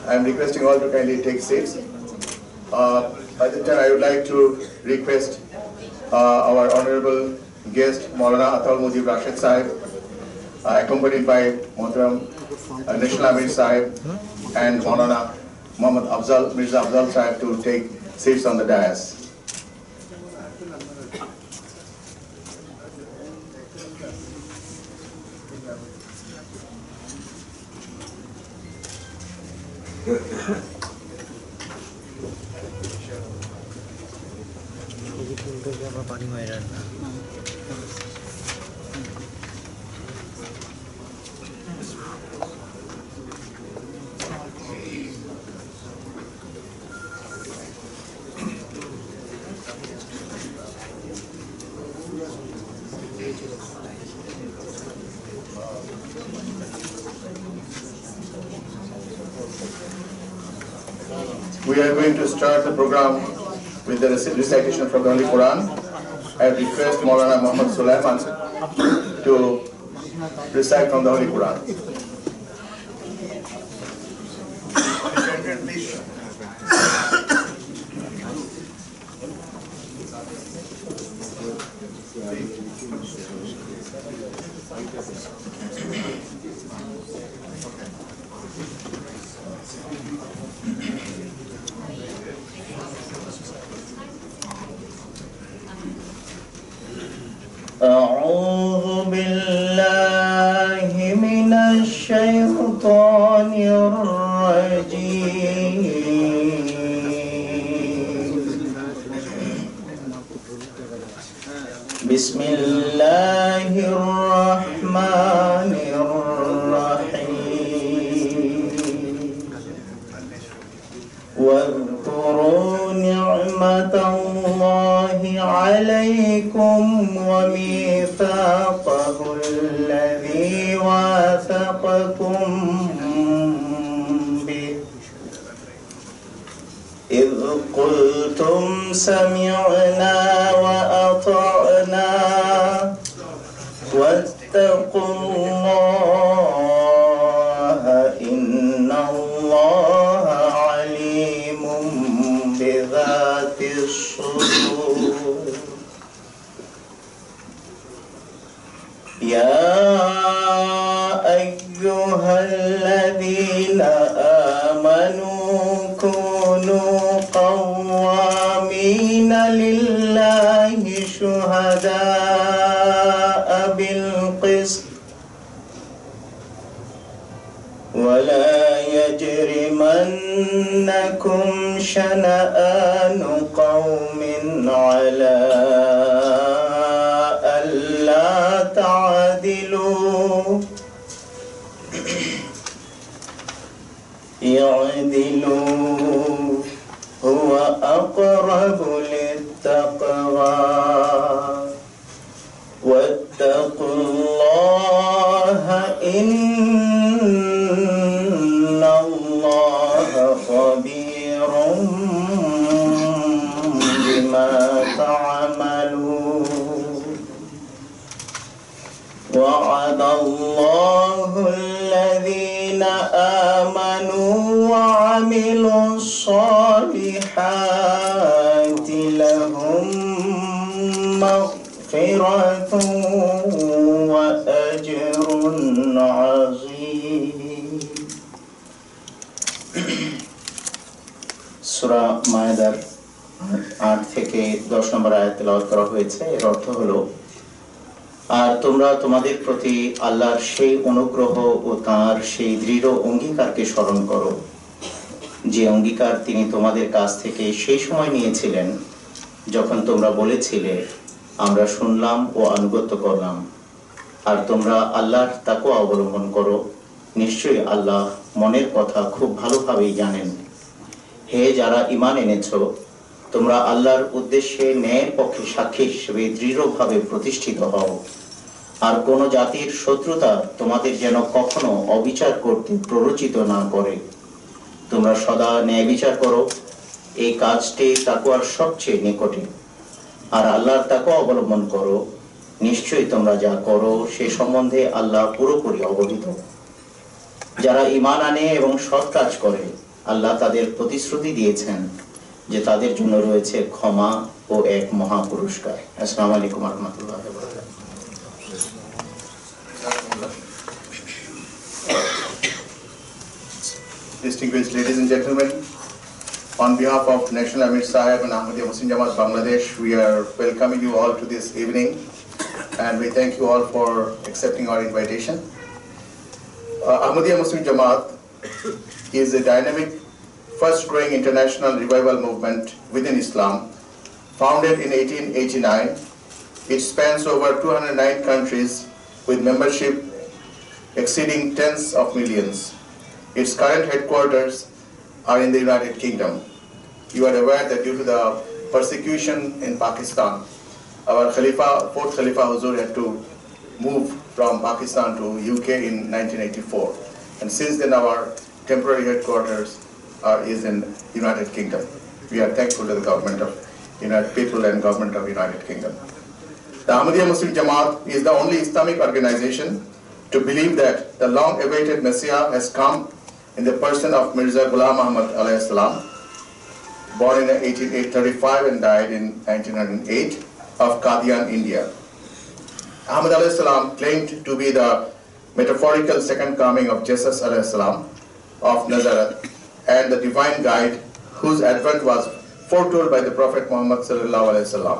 I am requesting all to kindly take seats. By this time, I would like to request our honorable guest, Maolana Ataul Mujeeb Rashed sahib, accompanied by Mohiuddin, National Ameer sahib, and Maolana Mirza Muhammad Afzal sahib to take seats on the dais. We are going to start the program with the recitation from the Holy Quran. I request Maolana Muhammad Sulaiman to recite from the Holy Quran. أعوذ بالله من الشيطان الرجيم بسم الله الرحمن الرحيم واذكروا نعمة الله عليكم وميثاقه الذي واثقكم به إذ قلتم سمعنا وأطعنا واتقوا الله إن الله عليم بذات الصدور يا أيها الذين آمنوا كونوا قوامين لله شهداء بالقسط ولا يجرمنكم شنآن قوم على ألا تعدلوا اعدلوا هو أقرب للتقوى واتقوا الله إن الله خبير بما تعملون وعد الله الذين آمنوا وعملوا الصالحات لهم مغفرة وأجر عظيم সূরা মায়েদার 8 থেকে 10 নম্বর আয়াত তেলাওয়াত করা হয়েছে। এর অর্থ হলো, আর তোমরা তোমাদের প্রতি আল্লাহর সেই অনুগ্রহ ও তাঁর সেই দৃঢ় অঙ্গীকারকে স্মরণ করো, যে অঙ্গীকার তিনি তোমাদের কাছ থেকে সেই সময় নিয়েছিলেন যখন তোমরা বলেছিলে, আমরা শুনলাম ও আনুগত্য করলাম। আর তোমরা আল্লাহর তাকওয়া অবলম্বন করো, নিশ্চয়ই আল্লাহ মনের কথা খুব ভালোভাবেই জানেন। হে যারা ঈমান এনেছ, তোমরা আল্লাহর উদ্দেশ্যে ন্যায়ের পক্ষে সাক্ষী হিসেবে দৃঢ়ভাবে প্রতিষ্ঠিত হও। আর কোন জাতির শত্রুতা তোমাদের যেন কখনো অবিচার করতে প্ররোচিত না করে। তোমরা সদা ন্যায় বিচার করো, এই কাজটি তাকওয়ার সবচেয়ে নিকটে। আর আল্লাহর তাকওয়া অবলম্বন করো, নিশ্চয়ই তোমরা যা করো সে সম্বন্ধে আল্লাহ পুরোপুরি অবহিত। যারা ঈমান আনে এবং সৎ কাজ করে আল্লাহ তাদের প্রতিশ্রুতি দিয়েছেন যে তাদের জন্য রয়েছে ক্ষমা ও এক মহা পুরস্কার। আসসালামু আলাইকুম ওয়া রাহমাতুল্লাহি ওয়া বারাকাতুহু। Distinguished ladies and gentlemen, on behalf of National Ameer Sahib and Ahmadiyya Muslim Jama'at Bangladesh, we are welcoming you all to this evening, and we thank you all for accepting our invitation. Ahmadiyya Muslim Jamaat is a dynamic, fast-growing international revival movement within Islam. Founded in 1889, it spans over 209 countries with membership exceeding tens of millions. Its current headquarters are in the United Kingdom. You are aware that due to the persecution in Pakistan, our fourth Khalifa Huzur had to move from Pakistan to UK in 1984. And since then our temporary headquarters is in United Kingdom. We are thankful to the government of United people and government of United Kingdom. The Ahmadiyya Muslim Jamaat is the only Islamic organization to believe that the long-awaited Messiah has come in the person of Mirza Ghulam Ahmad alayhi salam, born in 1835 and died in 1908, of Qadian, India. Ahmad alayhi salam claimed to be the metaphorical second coming of Jesus alayhi salam of Nazareth and the divine guide whose advent was foretold by the Prophet Muhammad sallallahu alayhi wasallam.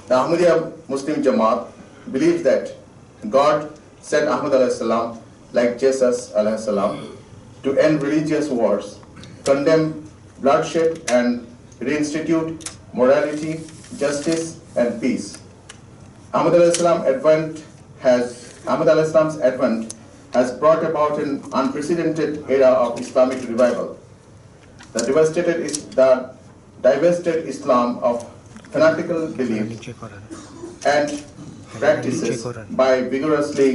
The Ahmadiyya Muslim Jamaat believes that God sent Ahmad alayhi salam like Jesus alayhi salam to end religious wars, condemn bloodshed and reinstitute morality, justice and peace. Ahmad alayhi salam's advent has brought about an unprecedented era of Islamic revival. The divested Islam of fanatical beliefs and practices by vigorously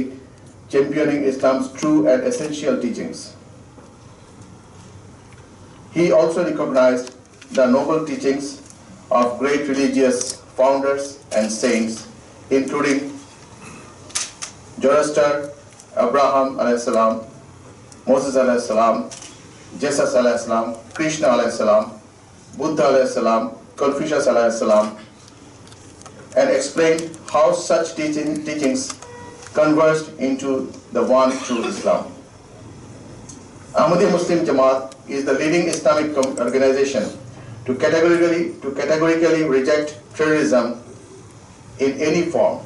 championing Islam's true and essential teachings. He also recognized the noble teachings of great religious founders and saints, including Zoroaster, Abraham alayhi salam, Moses alayhi salam, Jesus alayhi salam, Krishna alayhi salam, Buddha alayhi salam, Confucius alayhi salam, and explained how such teachings converged into the one true Islam. Ahmadiyya Muslim Jamaat is the leading Islamic organization to categorically reject terrorism in any form.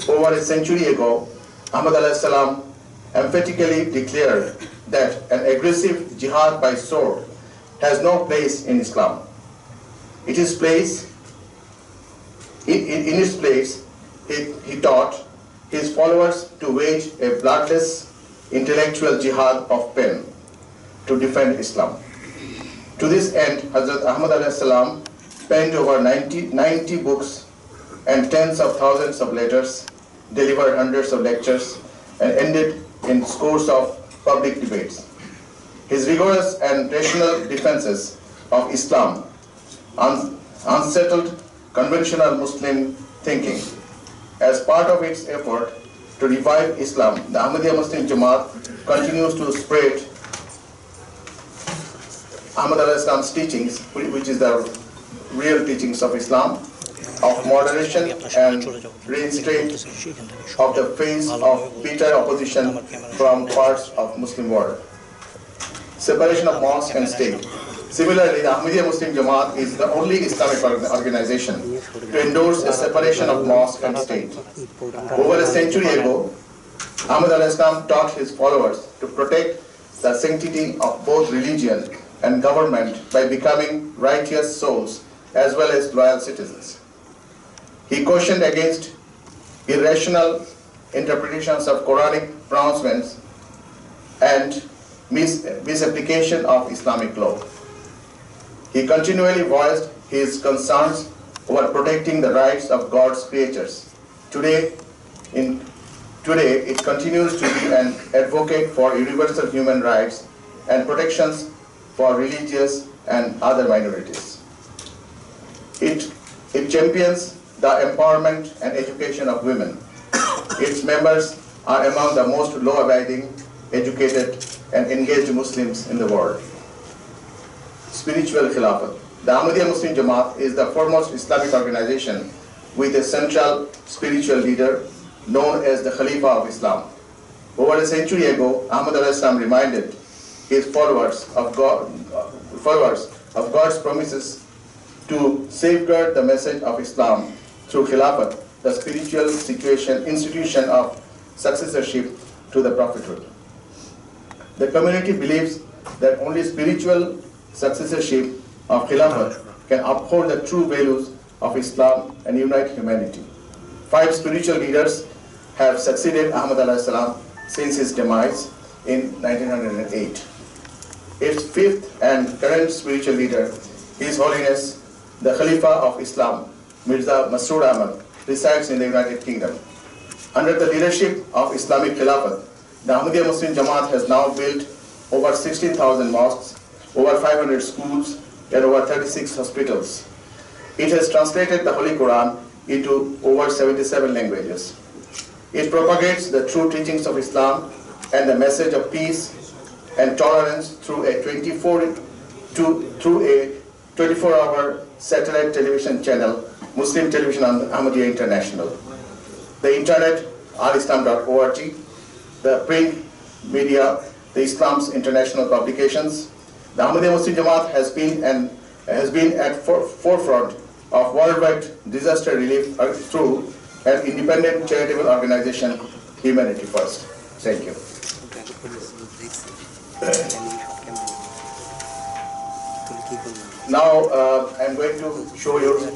Over a century ago, Ahmad alayhi salam emphatically declared that an aggressive jihad by sword has no place in Islam. In its place, he taught his followers to wage a bloodless intellectual jihad of pen to defend Islam. To this end, Hadhrat Ahmad alayhi salam penned over 90 books and tens of thousands of letters, delivered hundreds of lectures, and ended in scores of public debates. His rigorous and rational defenses of Islam unsettled conventional Muslim thinking. As part of its effort to revive Islam, the Ahmadiyya Muslim Jamaat continues to spread Ahmad alayhi salam's teachings, which is the real teachings of Islam, of moderation and restraint of the face of bitter opposition from parts of Muslim world. Separation of mosque and state. Similarly, the Ahmadiyya Muslim Jamaat is the only Islamic organization to endorse a separation of mosque and state. Over a century ago, Ahmad alayhi salam taught his followers to protect the sanctity of both religion and government by becoming righteous souls as well as loyal citizens. He cautioned against irrational interpretations of Quranic pronouncements and misapplication of Islamic law. He continually voiced his concerns over protecting the rights of God's creatures. Today, it continues to be an advocate for universal human rights and protections for religious and other minorities. It champions the empowerment and education of women. Its members are among the most law-abiding, educated, and engaged Muslims in the world. spiritual Khilafat. The Ahmadiyya Muslim Jamaat is the foremost Islamic organization with a central spiritual leader known as the Khalifa of Islam. Over a century ago, Ahmad al-Islam reminded his followers of God's promises to safeguard the message of Islam through Khilafat, the spiritual institution of successorship to the prophethood. The community believes that only spiritual successorship of Khilafat can uphold the true values of Islam and unite humanity. 5 spiritual leaders have succeeded Ahmad al-Salam since his demise in 1908. Its 5th and current spiritual leader, His Holiness the Khalifa of Islam, Mirza Muhammad Afzal, resides in the United Kingdom. Under the leadership of Islamic Khilafat, the Ahmadiyya Muslim Jamaat has now built over 16,000 mosques, over 500 schools, and over 36 hospitals. It has translated the Holy Quran into over 77 languages. It propagates the true teachings of Islam and the message of peace and tolerance through a 24-hour satellite television channel, Muslim Television Ahmadiyya International. The internet, alislam.org, the print media, the Islam's international publications. The Ahmadiyya Muslim Jamaat has been at forefront of worldwide disaster relief through an independent charitable organization, Humanity First. Thank you. Now I'm going to show you a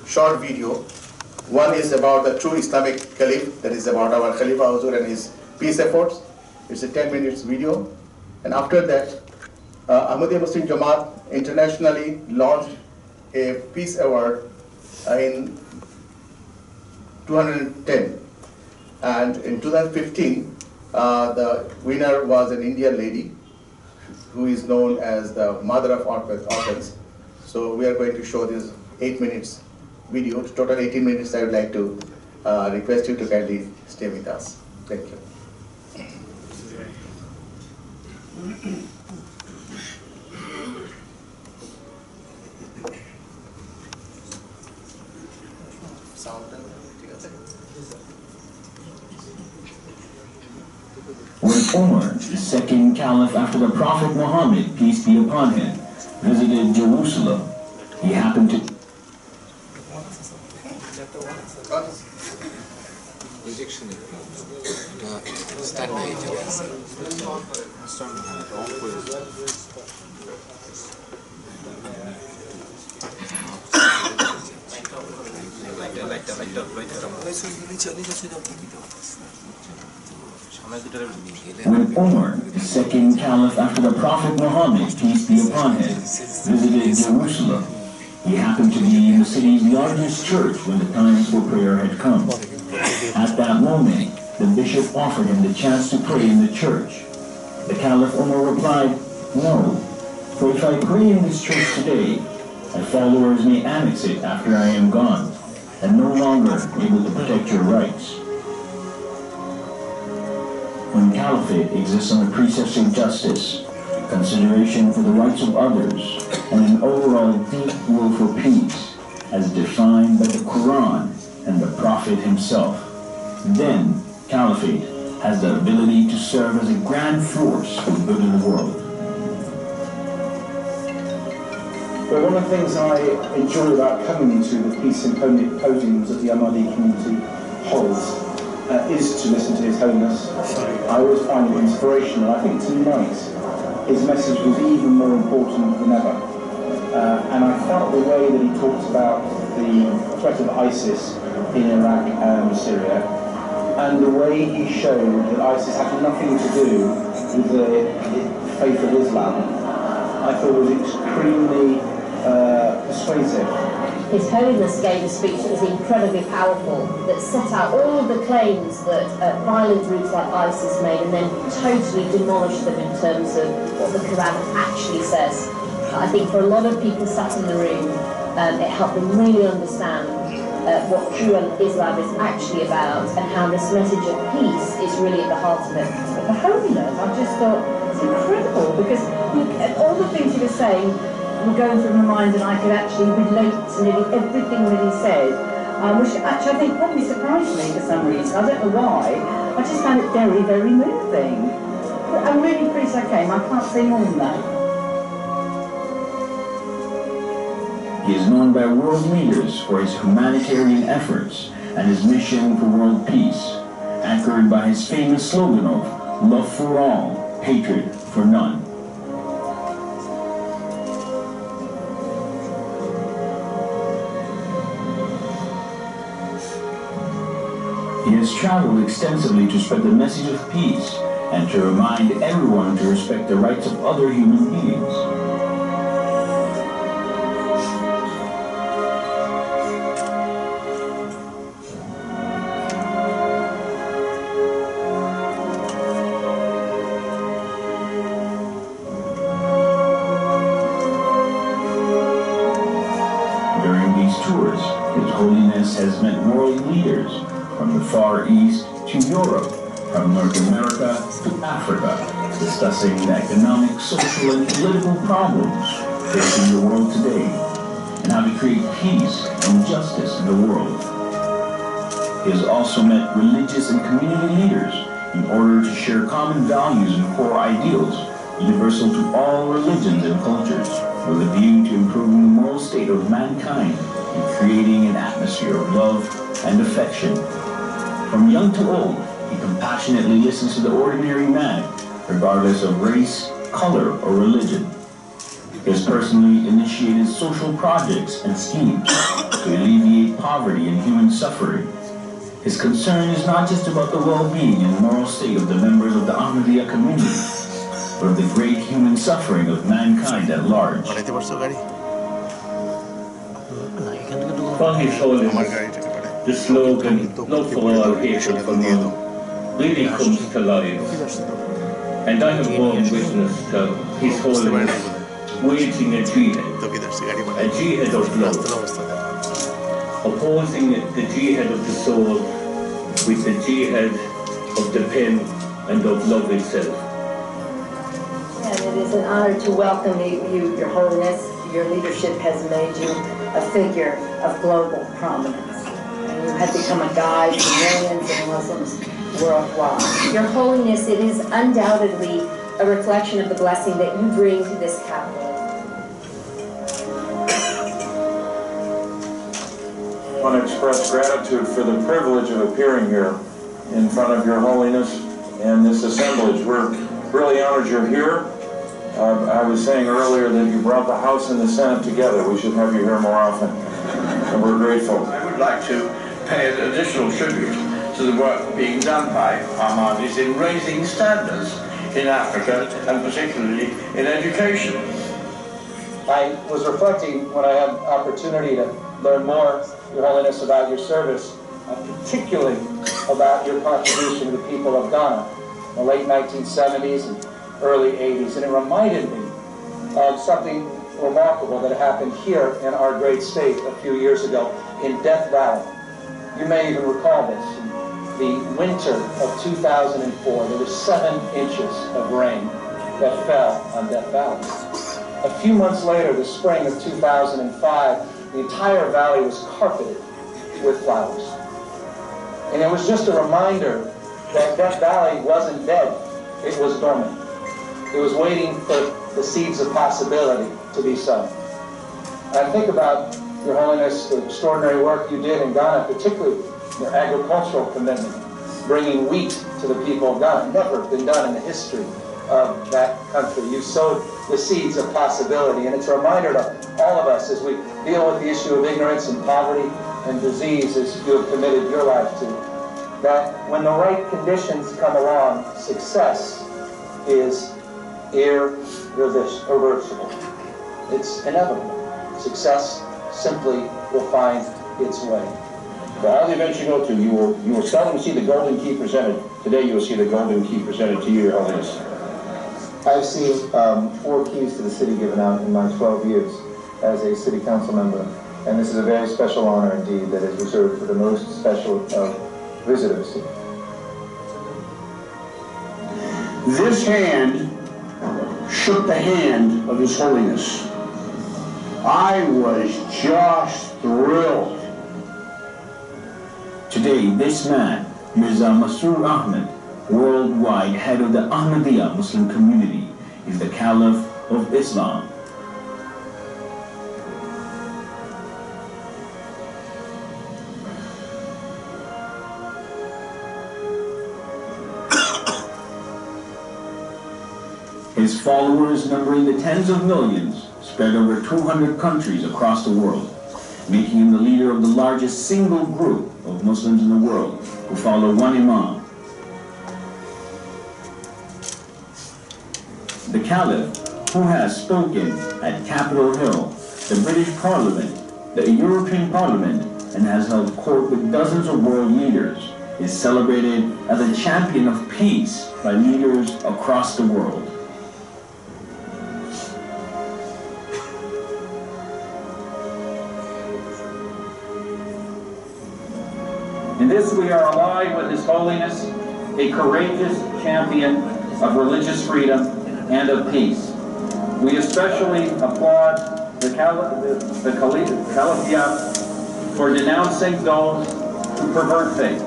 short video. One is about the true Islamic Caliph, that is about our Khalifa Huzur and his peace efforts. It's a 10 minutes video. And after that, Ahmadiyya Muslim Jamaat internationally launched a peace award in 2010. And in 2015, the winner was an Indian lady who is known as the mother of orphans. So we are going to show this 8 minutes video. Total 18 minutes. I would like to request you to kindly stay with us. Thank you. When Omar, the second caliph after the Prophet Muhammad, peace be upon him, visited Jerusalem, he happened to... When Omar, the second caliph after the Prophet Muhammad, peace be upon him, visited Jerusalem, he happened to be in the city's largest church when the time for prayer had come. At that moment, the bishop offered him the chance to pray in the church. The Caliph Omar replied, "No, for if I pray in this church today, my followers may annex it after I am gone, and no longer able to protect your rights." When caliphate exists on the precepts of justice, consideration for the rights of others, and an overall deep will for peace, as defined by the Quran and the Prophet himself, then caliphate has the ability to serve as a grand force for good in the world. Well, one of the things I enjoy about coming into the peace symposiums that the Ahmadiyya community holds is to listen to His Holiness. I always find it inspirational. I think tonight his message was even more important than ever. And I felt the way that he talked about the threat of ISIS in Iraq and Syria, and the way he showed that ISIS had nothing to do with the faith of Islam, I thought was extremely persuasive. His Holiness gave a speech that was incredibly powerful, that set out all of the claims that violent groups like ISIS made, and then totally demolished them in terms of what the Quran actually says. I think for a lot of people sat in the room, it helped them really understand what true Islam is actually about, and how this message of peace is really at the heart of it. But the Holiness, I just thought, it's incredible, because all the things he was saying were going through my mind, and I could actually relate to nearly everything that he said, which actually I think probably surprised me for some reason. I don't know why. I just found it very, very moving. I'm really pleased I came. I can't say more than that. He is known by world leaders for his humanitarian efforts and his mission for world peace, anchored by his famous slogan of love for all, hatred for none. He has traveled extensively to spread the message of peace and to remind everyone to respect the rights of other human beings. During these tours, His Holiness has met world leaders from the Far East to Europe, from North America to Africa, discussing the economic, social, and political problems facing the world today, and how to create peace and justice in the world. He has also met religious and community leaders in order to share common values and core ideals, universal to all religions and cultures, with a view to improving the moral state of mankind and creating an atmosphere of love and affection. From young to old, he compassionately listens to the ordinary man, regardless of race, color, or religion. He has personally initiated social projects and schemes to alleviate poverty and human suffering. His concern is not just about the well-being and moral state of the members of the Ahmadiyya community, but of the great human suffering of mankind at large. For His Holiness, the slogan, love for all, hatred for none, really comes to life. And I have borne witness to His Holiness waging a jihad of love, opposing the jihad of the soul with the jihad of the pen and of love itself. And it is an honor to welcome you, Your Holiness. Your leadership has made you a figure of global prominence. You have become a guide to millions of Muslims worldwide. Your Holiness, it is undoubtedly a reflection of the blessing that you bring to this capital. I want to express gratitude for the privilege of appearing here in front of Your Holiness and this assemblage. We're really honored you're here. I was saying earlier that you brought the House and the Senate together. We should have you here more often, and we're grateful. I would like to pay an additional tribute to the work being done by Ahmadis in raising standards in Africa, and particularly in education. I was reflecting when I had opportunity to learn more, Your Holiness, about your service, particularly about your contribution to the people of Ghana in the late 1970s and early 80s. And it reminded me of something remarkable that happened here in our great state a few years ago in Death Valley. You may even recall this. In the winter of 2004, there was 7 inches of rain that fell on Death Valley. A few months later, the spring of 2005, the entire valley was carpeted with flowers. And it was just a reminder that Death Valley wasn't dead, it was dormant. It was waiting for the seeds of possibility to be sown. I think about, Your Holiness, the extraordinary work you did in Ghana, particularly your agricultural commitment, bringing wheat to the people of Ghana. Never been done in the history of that country. You sowed the seeds of possibility, and it's a reminder to all of us as we deal with the issue of ignorance and poverty and disease, as you have committed your life to, that when the right conditions come along, success is irreversible. It's inevitable. Success simply will find its way. For all the events you go to, you will seldom see the golden key presented. Today you will see the golden key presented to you, Your Holiness. I've seen 4 keys to the city given out in my 12 years as a city council member, and this is a very special honor indeed that is reserved for the most special of visitors. This hand shook the hand of His Holiness. I was just thrilled. Today, this man, Mirza Muhammad Afzal, worldwide head of the Ahmadiyya Muslim community, is the Caliph of Islam. His followers, numbering the tens of millions, spread over 200 countries across the world, making him the leader of the largest single group of Muslims in the world who follow one Imam. The Caliph, who has spoken at Capitol Hill, the British Parliament, the European Parliament, and has held court with dozens of world leaders, is celebrated as a champion of peace by leaders across the world. In this we are allied with His Holiness, a courageous champion of religious freedom and of peace. We especially applaud the Caliphate for denouncing those who pervert faith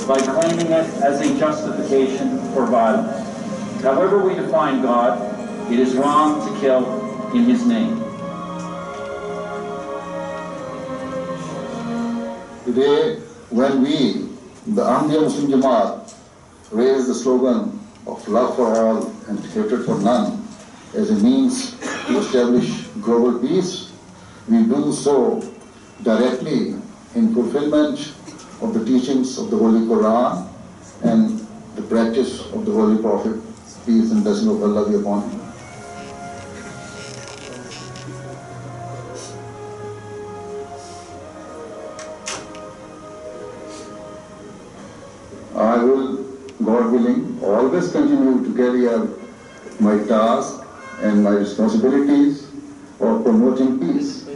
by claiming it as a justification for violence. However we define God, it is wrong to kill in His name. Today, when we, the Ahmadiyya Muslim Jamaat, raise the slogan of love for all and hatred for none as a means to establish global peace, we do so directly in fulfillment of the teachings of the Holy Quran and the practice of the Holy Prophet, peace and blessing of Allah be upon him. I will, God willing, always continue to carry out my task and my responsibilities of promoting peace,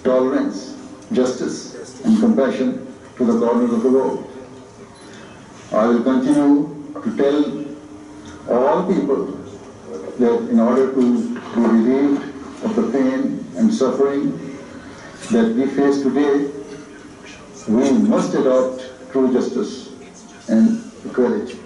tolerance, justice, and compassion to the corners of the world. I will continue to tell all people that in order to be relieved of the pain and suffering that we face today, we must adopt true justice and equality.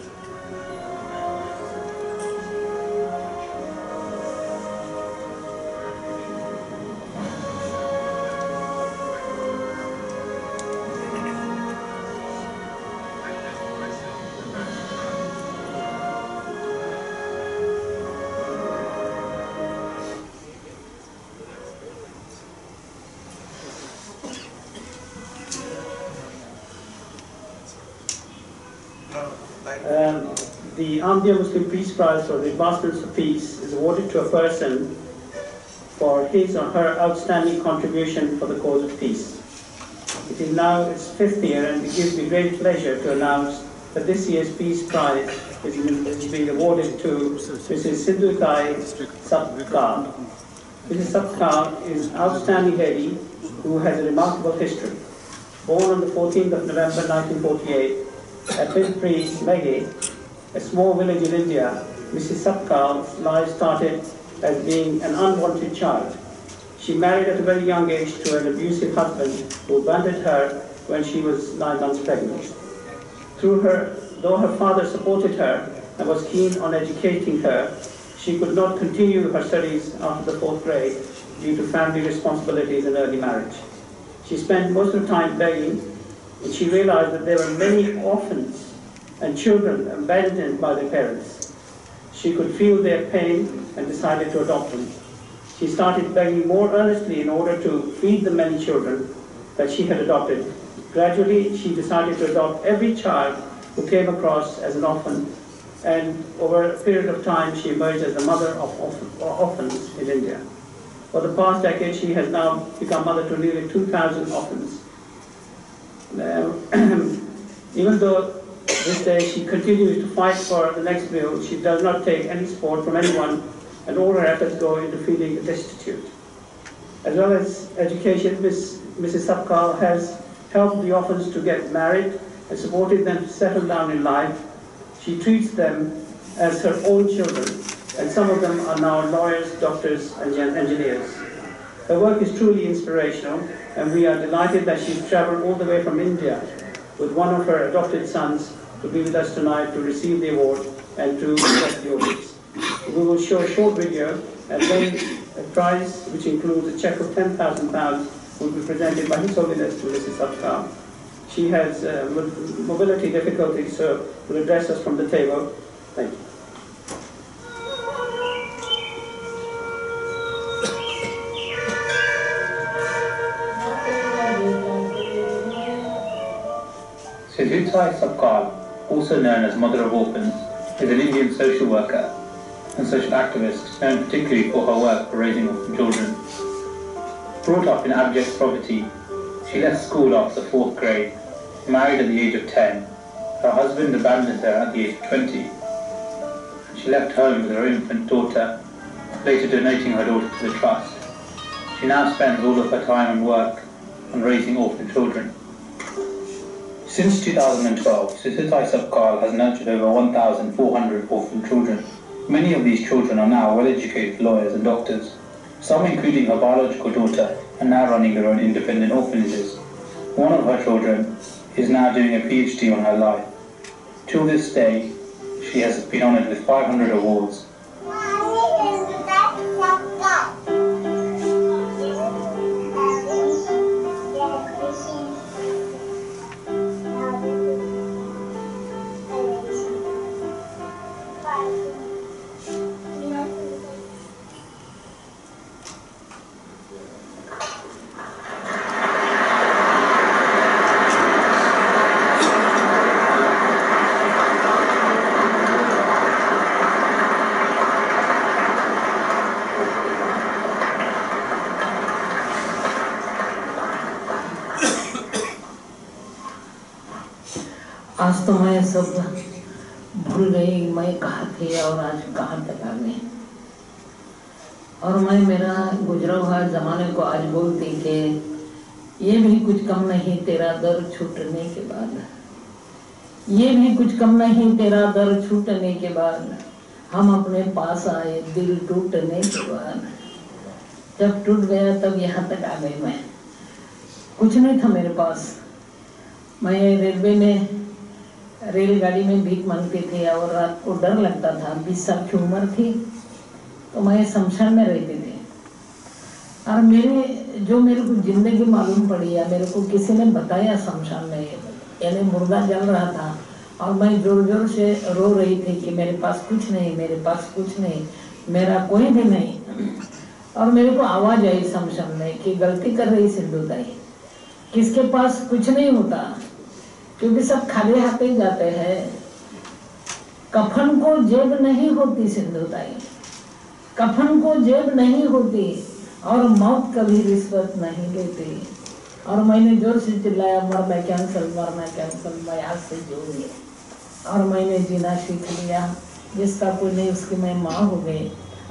The Ahmadiyya Muslim Peace Prize for the Advancement of Peace is awarded to a person for his or her outstanding contribution for the cause of peace. It is now its 5th year, and it gives me great pleasure to announce that this year's Peace Prize is being awarded to Mrs. Sindhutai Sapkar. Mrs. Sapkar is an outstanding lady who has a remarkable history. Born on the 14th of November 1948 at Pilpri, Meghe, a small village in India, Mrs. Sapkar's life started as being an unwanted child. She married at a very young age to an abusive husband who abandoned her when she was 9 months pregnant. Though her father supported her and was keen on educating her, she could not continue her studies after the 4th grade due to family responsibilities and early marriage. She spent most of the time begging, and she realized that there were many orphans and children abandoned by their parents. She could feel their pain and decided to adopt them. She started begging more earnestly in order to feed the many children that she had adopted. Gradually, she decided to adopt every child who came across as an orphan, and over a period of time, she emerged as the mother of orphans in India. For the past decade, she has now become mother to nearly 2,000 orphans. Even though this day she continues to fight for the next meal, she does not take any support from anyone, and all her efforts go into feeding the destitute. As well as education, Mrs. Sapkar has helped the orphans to get married and supported them to settle down in life. She treats them as her own children, and some of them are now lawyers, doctors, and engineers. Her work is truly inspirational, and we are delighted that she's traveled all the way from India with one of her adopted sons to be with us tonight to receive the award and to address the audience. We will show a short video, and then a prize, which includes a cheque of £10,000, will be presented by His Holiness to Mrs. Afzal. She has mobility difficulties, so will address us from the table. Thank you. Jalsa Salana, also known as Mother of Orphans, is an Indian social worker and social activist known particularly for her work for raising orphan children. Brought up in abject poverty, she left school after the 4th grade, married at the age of 10. Her husband abandoned her at the age of 20. And she left home with her infant daughter, later donating her daughter to the trust. She now spends all of her time and work on raising orphan children. Since 2012, Jalsa Salana has nurtured over 1,400 orphan children. Many of these children are now well-educated lawyers and doctors. Some, including her biological daughter, are now running their own independent orphanages. One of her children is now doing a PhD on her life. Till this day, she has been honoured with 500 awards. आज तो मैं सब भूल गई मैं कहाँ थी और आज कहाँ तक आ गई, और मैं मेरा गुजरा हुआ ज़माने को आज बोलती कि ये भी कुछ कम नहीं तेरा दर छूटने के बाद, ये भी कुछ कम नहीं तेरा दर छूटने के बाद, हम अपने पास आए दिल टूटने के बाद, जब टूट गया तब यहाँ तक आ गई। मैं कुछ नहीं था मेरे पास, मैं रेलवे में रेलगाड़ी में भीख मांगती थी और रात को डर लगता था। 20 साल की उम्र थी तो मैं शमशान में रहती थी, और मेरे को जिंदगी मालूम पड़ी है, मेरे को किसी ने बताया शमशान में यानी मुर्दा जल रहा था, और मैं जोर जोर से रो रही थी कि मेरे पास कुछ नहीं, मेरे पास कुछ नहीं, मेरा कोई भी नहीं। और मेरे को आवाज़ आई शमशान में कि गलती कर रही सिंधु ताई, किसके पास कुछ नहीं होता, क्योंकि सब खाली हाथ ही जाते हैं। कफन को जेब नहीं होती सिंधु ताई, कफन को जेब नहीं होती, और मौत कभी रिश्वत नहीं लेती। और मैंने जोर से चिल्लाया मरना कैंसल, मरना कैंसल, मैं आज से जोड़ लिया और मैंने जीना सीख लिया। जिसका कोई नहीं उसकी मैं माँ हो गई।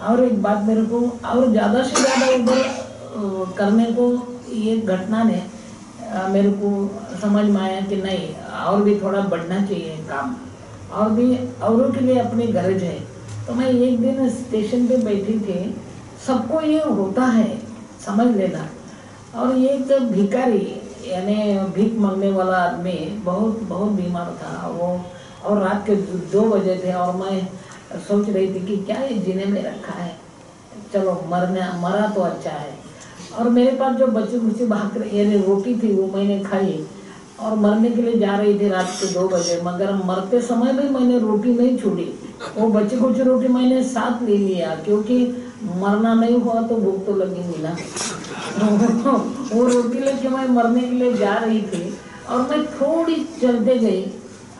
और एक बात मेरे को और ज़्यादा से ज़्यादा उधर करने को ये घटना ने मेरे को समझ में आया कि नहीं और भी थोड़ा बढ़ना चाहिए काम, और भी औरों के लिए अपनी गरज है। तो मैं एक दिन स्टेशन पे बैठी थी, सबको ये होता है समझ लेना। और ये एक भिखारी यानी भीख मांगने वाला आदमी बहुत बीमार था वो, और रात के 2 बजे थे, और मैं सोच रही थी कि क्या ये जीने में रखा है, चलो मरा तो अच्छा है। और मेरे पास जो बच्चे कुछ भाग यानी रोटी थी वो मैंने खाई, और मरने के लिए जा रही थी रात के 2 बजे, मगर मरते समय भी मैंने रोटी नहीं छोड़ी। वो बच्चे कुछ रोटी मैंने साथ ले लिया, क्योंकि मरना नहीं हुआ तो भूख तो लगेगी ना। वो रोटी लेके मैं मरने के लिए जा रही थी, और मैं थोड़ी चलते गई,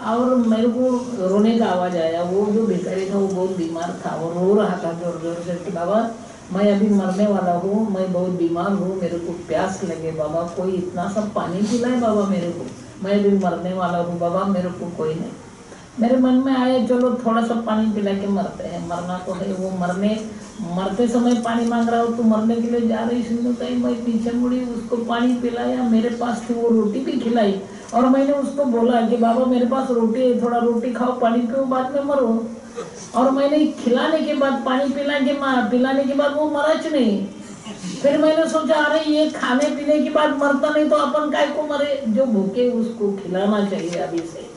और मेरे को रोने का आवाज़ आया। वो जो भिखारी था वो बहुत बीमार था, वो रो रहा था जोर जोर से कि बाबा मैं अभी मरने वाला हूँ, मैं बहुत बीमार हूँ, मेरे को प्यास लगे बाबा, कोई इतना सब पानी पिलाए बाबा मेरे को, मैं अभी मरने वाला हूँ बाबा, मेरे को कोई नहीं। मेरे मन में आया चलो थोड़ा सा पानी पिला के मरते हैं, मरना तो है। वो मरते समय पानी मांग रहा हो तो मरने के लिए जा रही सिंधु ताई, मैं पीछे मुड़ी, उसको पानी पिलाया, मेरे पास थी वो रोटी भी खिलाई, और मैंने उसको बोला कि बाबा मेरे पास रोटी है, थोड़ा रोटी खाओ, पानी पियो, बाद में मरो। और मैंने खिलाने के बाद पानी पिलाने के बाद वो मरा नहीं, फिर मैंने सोचा अरे ये खाने पीने की बात मरता नहीं तो अपन काय को मरे, जो भूखे उसको खिलाना चाहिए अभी से।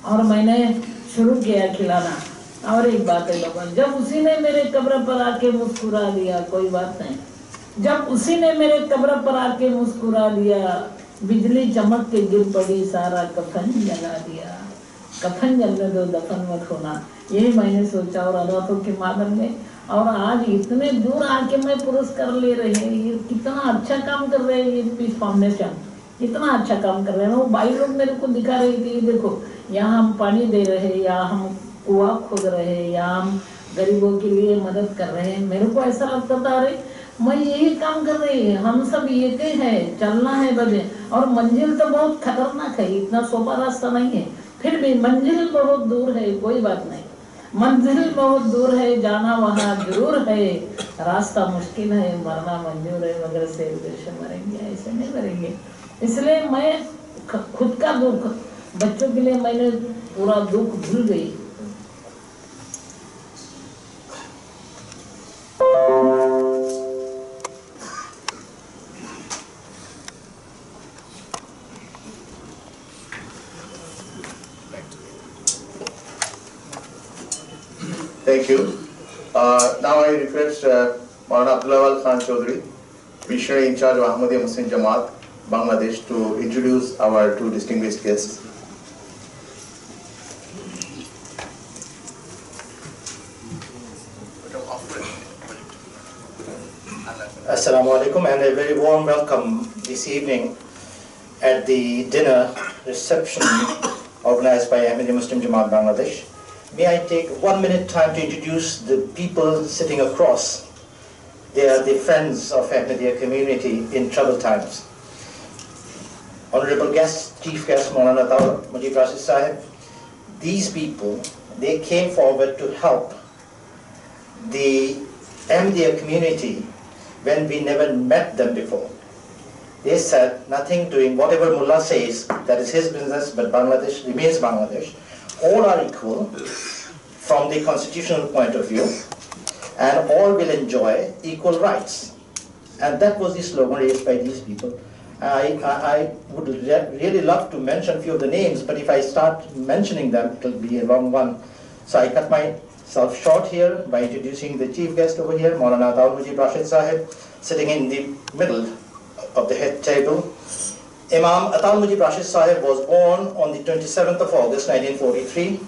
और मैंने शुरू किया खिलाना। और एक बात है लोगों, जब उसी ने मेरे कब्र पर आके मुस्कुरा दिया, कोई बात नहीं, जब उसी ने मेरे कब्र पर आके मुस्कुरा दिया, बिजली चमक के गिर पड़ी, सारा कफन जला दिया, कफन जलने दो दफन मत होना, यही मैंने सोचा। और अदातों के मादर में, और आज इतने दूर आके मैं पुरस्कार ले रहे हैं, ये कितना अच्छा काम कर रहे हैं ये पीस फाउंडेशन, इतना अच्छा काम कर रहे हैं। वो भाई लोग मेरे को दिखा रहे थे, देखो यहाँ हम पानी दे रहे हैं, या हम कुआं खोद रहे हैं, या हम गरीबों के लिए मदद कर रहे हैं। मेरे को ऐसा लगता था अरे मैं यही काम कर रही है, हम सब एक ही है, चलना है बदे। और मंजिल तो बहुत खतरनाक है, इतना सोपा रास्ता नहीं है, फिर भी मंजिल बहुत दूर है, कोई बात नहीं, मंजिल बहुत दूर है, जाना वहाँ जरूर है, रास्ता मुश्किल है, मरना मंजूर है, मगर से उद्देश्य मरेंगे, ऐसे नहीं मरेंगे। इसलिए मैं खुद का दुख, बच्चों के लिए मैंने पूरा दुख भूल गई। Thank you. Now I request Maolana Abdul Khan Chaudhary, Missionary in charge of Ahmadiyya Muslim Jamaat, Bangladesh, to introduce our two distinguished guests. Assalamu alaikum, and a very warm welcome this evening at the dinner reception organized by Ahmadiyya Muslim Jamaat Bangladesh. May I take 1 minute time to introduce the people sitting across. They are the friends of Ahmadiyya community in troubled times. Honorable guests, Chief Guest Maolana Ataul Mujeeb Rashed sahib, these people, they came forward to help the Ahmadiyya community when we never met them before. They said, nothing doing, whatever Mullah says, that is his business, but Bangladesh remains Bangladesh. All are equal from the constitutional point of view, and all will enjoy equal rights. And that was the slogan raised by these people. I would really love to mention a few of the names, but if I start mentioning them, it will be a long one. So I cut myself short here by introducing the chief guest over here, Maolana Ataul Mujeeb Rashed sahib, sitting in the middle of the head table. Imam Ataul Mujeeb Rashed sahib was born on the 27th of August 1943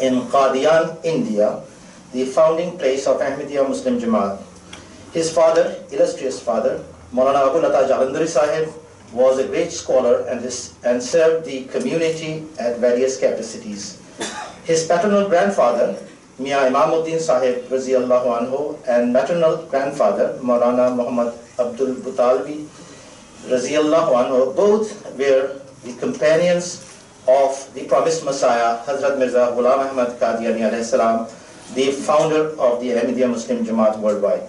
in Qadian, India, the founding place of Ahmadiyya Muslim Jamaat. His father, illustrious father, Maolana Abu Lata Jalandhari sahib, was a great scholar and served the community at various capacities. His paternal grandfather, Mian Imamuddin sahib Raziyallahu anhu, and maternal grandfather, Maolana Muhammad Abdul Buttalbi Raziyallahu anhu, both were the companions of the promised Messiah, Hadhrat Mirza Ghulam Ahmad Qadiani alayhi salam, the founder of the Ahmadiyya Muslim Jamaat worldwide.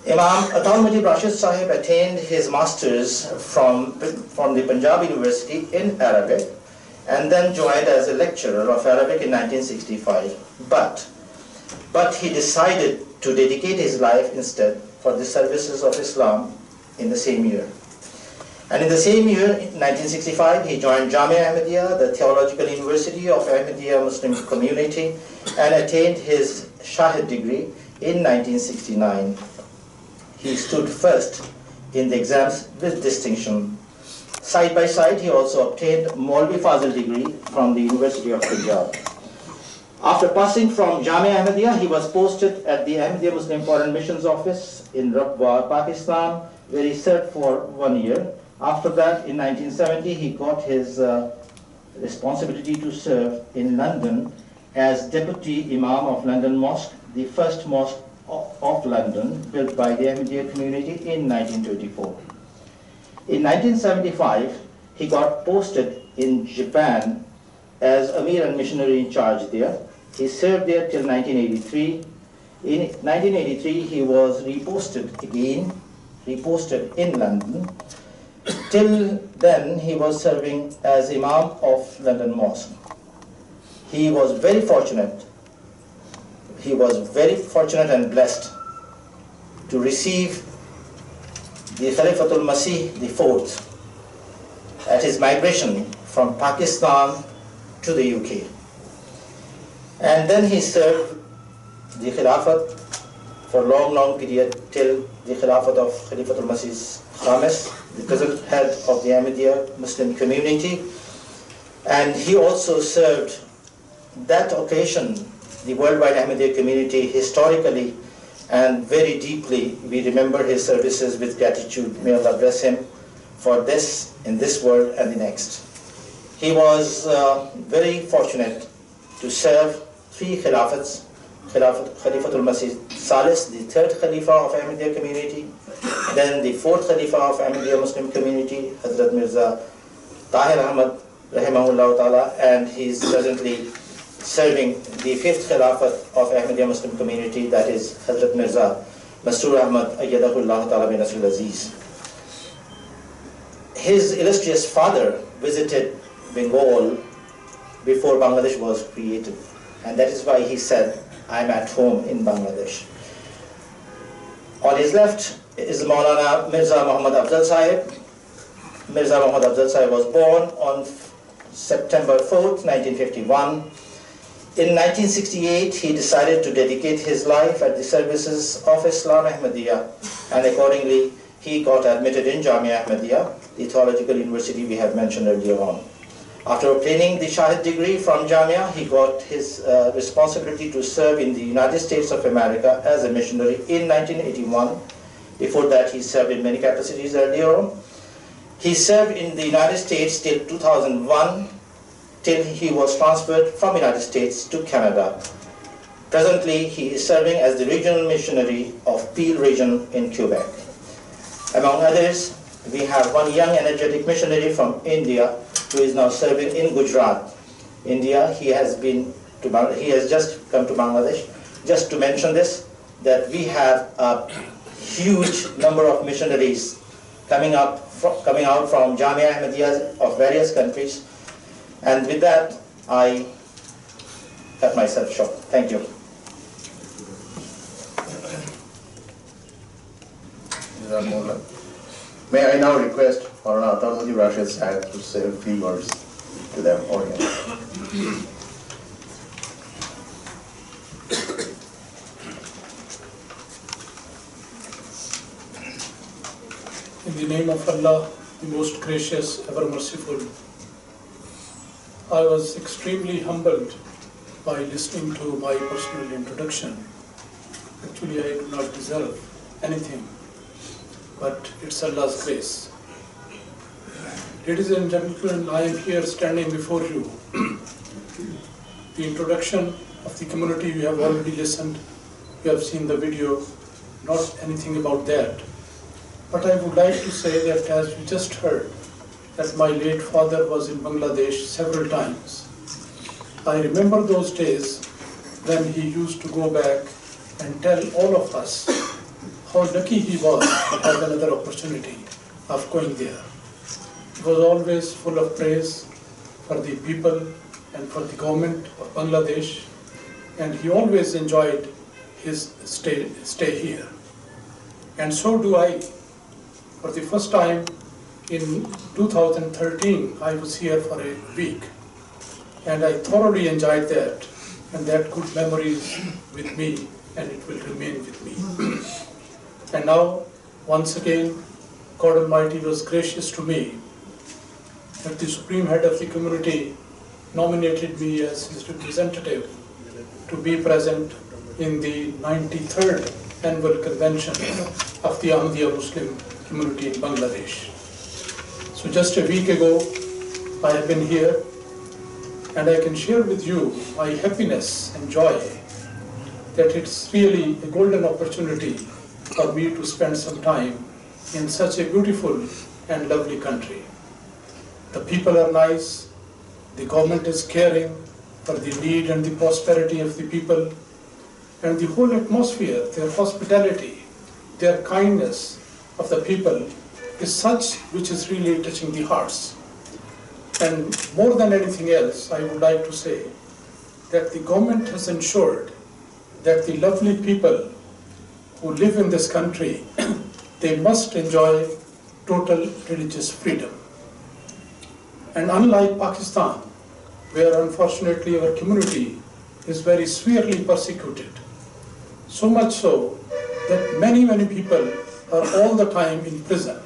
Imam Ataul Mujeeb Rashed sahib attained his masters from the Punjab University in Arabic, and then joined as a lecturer of Arabic in 1965. But he decided to dedicate his life instead for the services of Islam in the same year. And in the same year, in 1965, he joined Jamia Ahmadiyya, the theological university of Ahmadiyya Muslim community, and attained his Shahid degree in 1969. He stood first in the exams with distinction. Side by side, he also obtained Maulvi Fazil degree from the University of Punjab. After passing from Jamia Ahmadiyya, he was posted at the Ahmadiyya Muslim Foreign Missions Office in Rakove, Pakistan, where he served for 1 year. After that, in 1970, he got his responsibility to serve in London as Deputy Imam of London Mosque, the first mosque of London built by the Ahmadiyya community in 1924. In 1975, he got posted in Japan as Ameer and Missionary in charge there. He served there till 1983. In 1983, he was reposted in London. Till then, he was serving as Imam of London Mosque. He was very fortunate. He was very fortunate and blessed to receive the Khalifatul Massih the fourth at his migration from Pakistan to the UK. And then he served the Khilafat for a long period till the Khilafat of Khalifatul Massih Khamis, the present head of the Ahmadiyya Muslim community. And he also served that occasion, the worldwide Ahmadiyya community, historically and very deeply. We remember his services with gratitude. May Allah bless him for this in this world and the next. He was very fortunate to serve three Khilafats: Khalifatul Massih Salis, the third Khalifa of Ahmadiyya community, then the fourth Khalifa of Ahmadiyya Muslim community, Hadhrat Mirza Tahir Ahmad Rahimahullah Ta'ala, and he is presently serving the fifth Khilafat of Ahmadiyya Muslim community, that is Hadhrat Mirza Masroor Ahmad Ayyadahullah Ta'ala bin Abdal Aziz. His illustrious father visited Bengal before Bangladesh was created, and that is why he said, "I'm at home in Bangladesh." On his left is Maolana Mirza Muhammad Afzal sahib. Mirza Muhammad Afzal sahib was born on September 4th, 1951. In 1968, he decided to dedicate his life at the services of Islam Ahmadiyya, and accordingly, he got admitted in Jamia Ahmadiyya, the theological university we have mentioned earlier on. After obtaining the Shahid degree from Jamia, he got his responsibility to serve in the United States of America as a missionary in 1981. Before that, he served in many capacities earlier on. He served in the United States till 2001, till he was transferred from United States to Canada. Presently, he is serving as the regional missionary of Peel region in Quebec. Among others, we have one young energetic missionary from India who is now serving in Gujrat, India. He has just come to Bangladesh. Just to mention this, that we have a huge number of missionaries coming out from Jamia Ahmadiyya of various countries. And with that, I cut myself short. Thank you. May I now request Maolana Ataul Mujeeb Rashed Sahib to say a few words to the audience. In the name of Allah, the most gracious, ever merciful, I was extremely humbled by listening to my personal introduction. Actually, I do not deserve anything, but it's Allah's grace. Ladies and gentlemen, I am here standing before you. The introduction of the community, you have already listened, you have seen the video, not anything about that. But I would like to say that, as you just heard, that my late father was in Bangladesh several times. I remember those days when he used to go back and tell all of us how lucky he was to have another opportunity of going there. He was always full of praise for the people and for the government of Bangladesh, and he always enjoyed his stay here. And so do I. For the first time in 2013, I was here for a week, and I thoroughly enjoyed that, and that good memory is with me, and it will remain with me. And now, once again, God Almighty was gracious to me that the Supreme Head of the community nominated me as his representative to be present in the 93rd Annual Convention of the Ahmadiyya Muslim community in Bangladesh. So just a week ago, I have been here, and I can share with you my happiness and joy that it's really a golden opportunity for me to spend some time in such a beautiful and lovely country. The people are nice, the government is caring for the need and the prosperity of the people, and the whole atmosphere, their hospitality, their kindness of the people is such which is really touching the hearts. And more than anything else, I would like to say that the government has ensured that the lovely people who live in this country, they must enjoy total religious freedom. And unlike Pakistan, where unfortunately our community is very severely persecuted, so much so that many people are all the time in prison,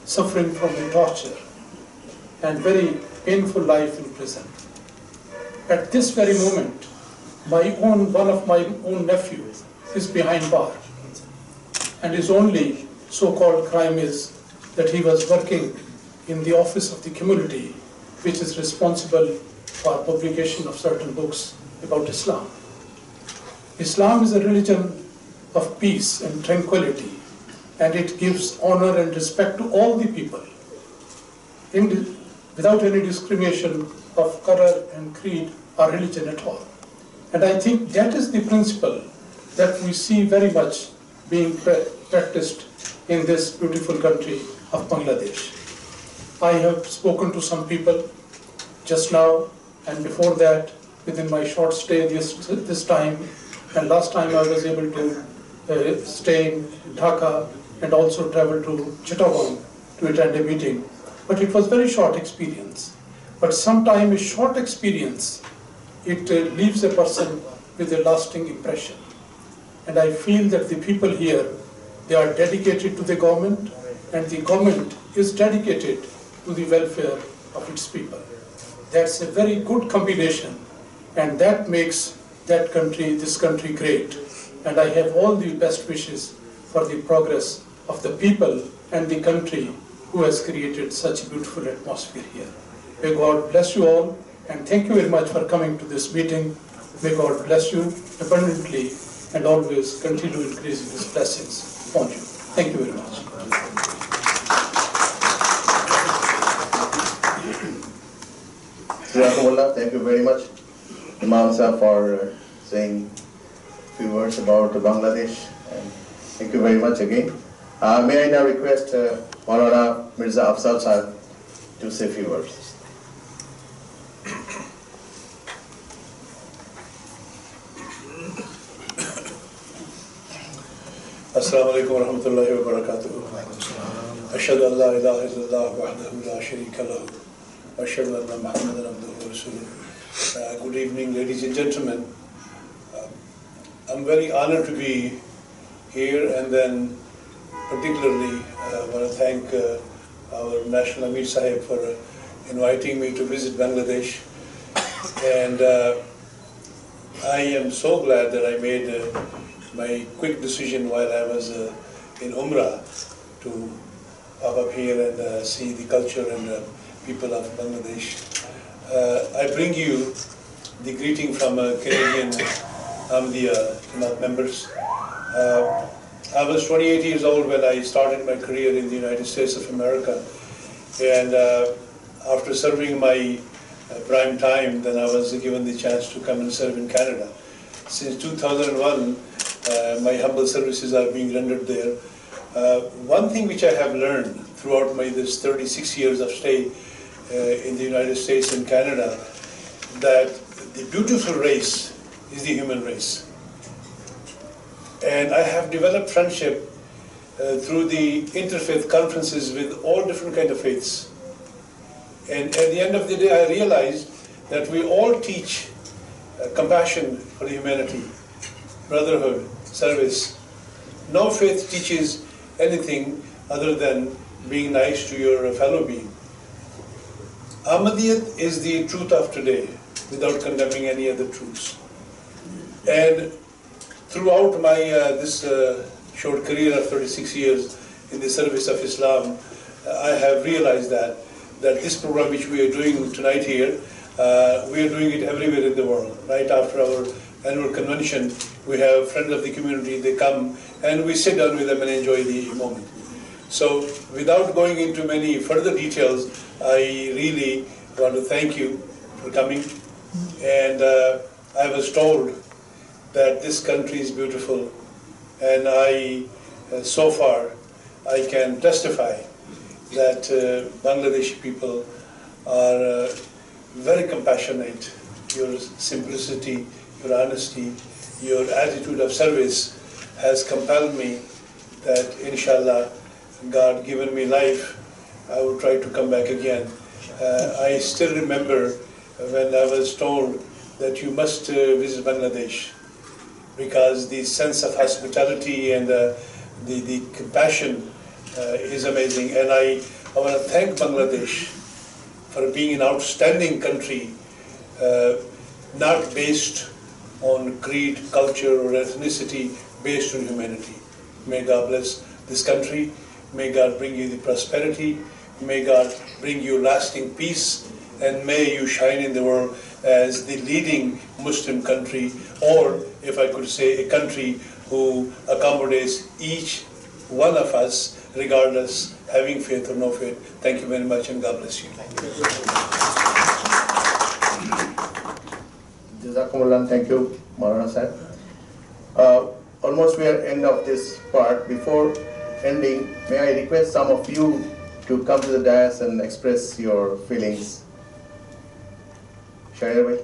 suffering from the torture and very painful life in prison. At this very moment, one of my own nephews is behind bar, and his only so-called crime is that he was working in the office of the community, which is responsible for publication of certain books about Islam. Islam is a religion of peace and tranquility, and it gives honor and respect to all the people, without any discrimination of color and creed or religion at all. And I think that is the principle that we see very much being practiced in this beautiful country of Bangladesh. I have spoken to some people just now and before that within my short stay this time, and last time I was able to stay in Dhaka and also travel to Chittagong to attend a meeting. But it was a very short experience. But sometimes a short experience, it leaves a person with a lasting impression. And I feel that the people here, they are dedicated to the government, and the government is dedicated to the welfare of its people. That's a very good combination, and that makes that country, this country, great. And I have all the best wishes for the progress of the people and the country who has created such a beautiful atmosphere here. May God bless you all, and thank you very much for coming to this meeting. May God bless you abundantly and always continue increasing His blessings upon you. Thank you very much. Thank you very much, Imam Sahib, for saying a few words about Bangladesh. And thank you very much again. May I now request Maolana Mirza Afzal Sahib to say a few words. Assalamu alaikum wa rahmatullahi wa barakatuh. Ashhadu an la ilaha illallah wahdahu la sharika lahu wa ashhadu anna Muhammadan abduhu wa rasuluh. Good evening, ladies and gentlemen. I'm very honored to be here, and then particularly I want to thank our National Ameer Sahib for inviting me to visit Bangladesh. And I am so glad that I made my quick decision while I was in Umrah to pop up here and see the culture and people of Bangladesh. I bring you the greeting from Canadian Ahmadiyya Jamaat members. I was 28 years old when I started my career in the United States of America, and after serving my prime time, then I was given the chance to come and serve in Canada. Since 2001, my humble services are being rendered there. One thing which I have learned throughout this 36 years of stay in the United States and Canada, that the beautiful race is the human race. And I have developed friendship through the interfaith conferences with all different kind of faiths. And at the end of the day, I realized that we all teach compassion for humanity, brotherhood, service. No faith teaches anything other than being nice to your fellow being. Ahmadiyya is the truth of today, without condemning any other truths. And throughout my this short career of 36 years in the service of Islam, I have realized that this program which we are doing tonight here, we are doing it everywhere in the world. Right after our annual convention, we have friends of the community, they come and we sit down with them and enjoy the moment. So without going into many further details, I really want to thank you for coming. And I was told that this country is beautiful, and so far I can testify that Bangladeshi people are very compassionate. Your simplicity, your honesty, your attitude of service has compelled me that inshallah, God given me life, I will try to come back again. I still remember when I was told that you must visit Bangladesh, because the sense of hospitality and the compassion is amazing. And I want to thank Bangladesh for being an outstanding country, not based on creed, culture, or ethnicity, based on humanity. May God bless this country. May God bring you the prosperity. May God bring you lasting peace. And may you shine in the world as the leading Muslim country, or if I could say, a country who accommodates each one of us, regardless having faith or no faith. Thank you very much, and God bless you. Jazakumullah, thank you, Maulana Sahib. Almost we are end of this part. Before ending, may I request some of you to come to the dais and express your feelings. Shahriar bhai.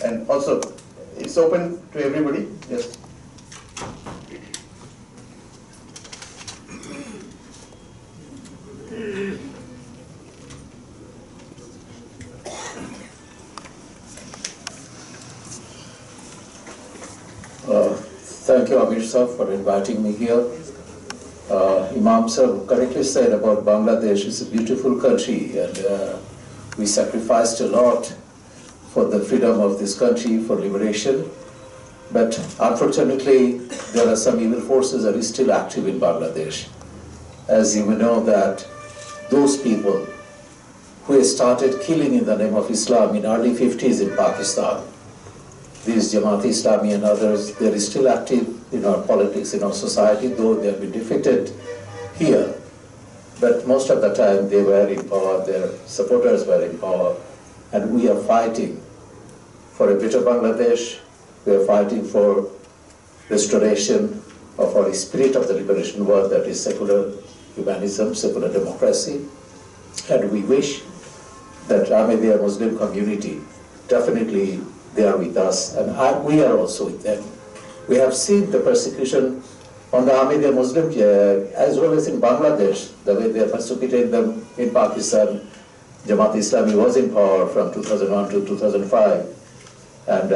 And also, it's open to everybody. Yes. Thank you, Amir sir, for inviting me here. Imam sir correctly said about Bangladesh. It's a beautiful country, and we sacrificed a lot for the freedom of this country, for liberation. But unfortunately, there are some evil forces that are still active in Bangladesh. As you may know, that those people who started killing in the name of Islam in early 50s in Pakistan, these Jamaat Islami and others, they are still active in our politics, in our society, though they have been defeated here. But most of the time they were in power, their supporters were in power, and we are fighting for a better Bangladesh. We are fighting for restoration of our spirit of the liberation world, that is secular humanism, secular democracy. And we wish that Ahmadiyya Muslim community, definitely they are with us, and we are also with them. We have seen the persecution on the Ahmadiyya Muslim as well as in Bangladesh, the way they are persecuting them in Pakistan. Jamaat Islami was in power from 2001 to 2005, and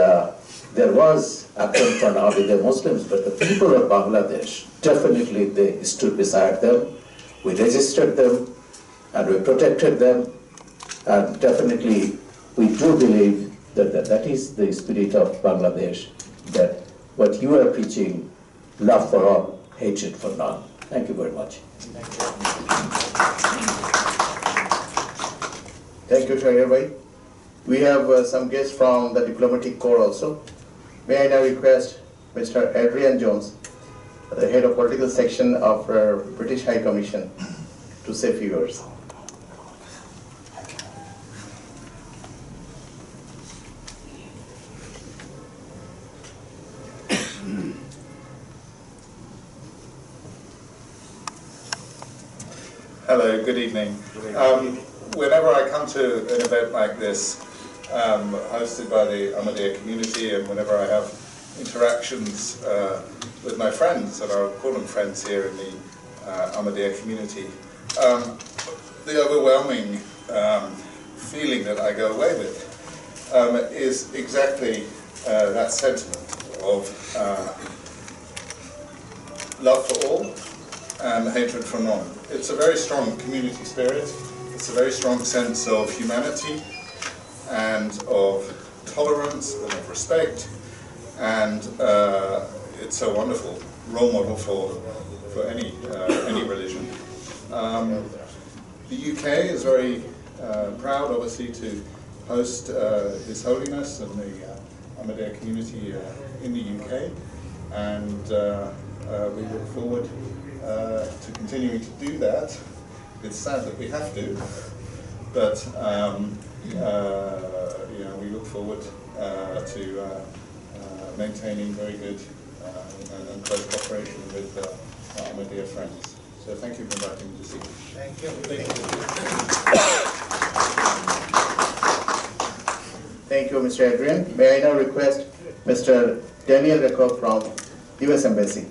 there was attempt on Ahmadiyya Muslims, but the people of Bangladesh, definitely they stood beside them. We registered them, and we protected them, and definitely we do believe that is the spirit of Bangladesh, that what you are preaching, love for all, hatred for none. Thank you very much. Thank you, Shahriar bhai. We have some guests from the diplomatic corps also. May I now request Mr. Adrian Jones, the head of political section of British High Commission, to say a few words. Hello, good evening. Whenever I come to an event like this, hosted by the Ahmadiyya community, and whenever I have interactions with my friends, and I'll call them friends here in the Ahmadiyya community, the overwhelming feeling that I go away with is exactly that sentiment of love for all and hatred for none. It's a very strong community spirit. It's a very strong sense of humanity and of tolerance and of respect, and it's a wonderful role model for any religion. The UK is very proud, obviously, to host His Holiness and the Ahmadiyya community in the UK, and we look forward to continuing to do that. It's sad that we have to, but we look forward to maintaining very good and close cooperation with our Ahmadiyya friends. So thank you for inviting me to speak. Thank you. Thank you, Mr. Adrian. May I now request Mr. Daniel Rakove from US Embassy.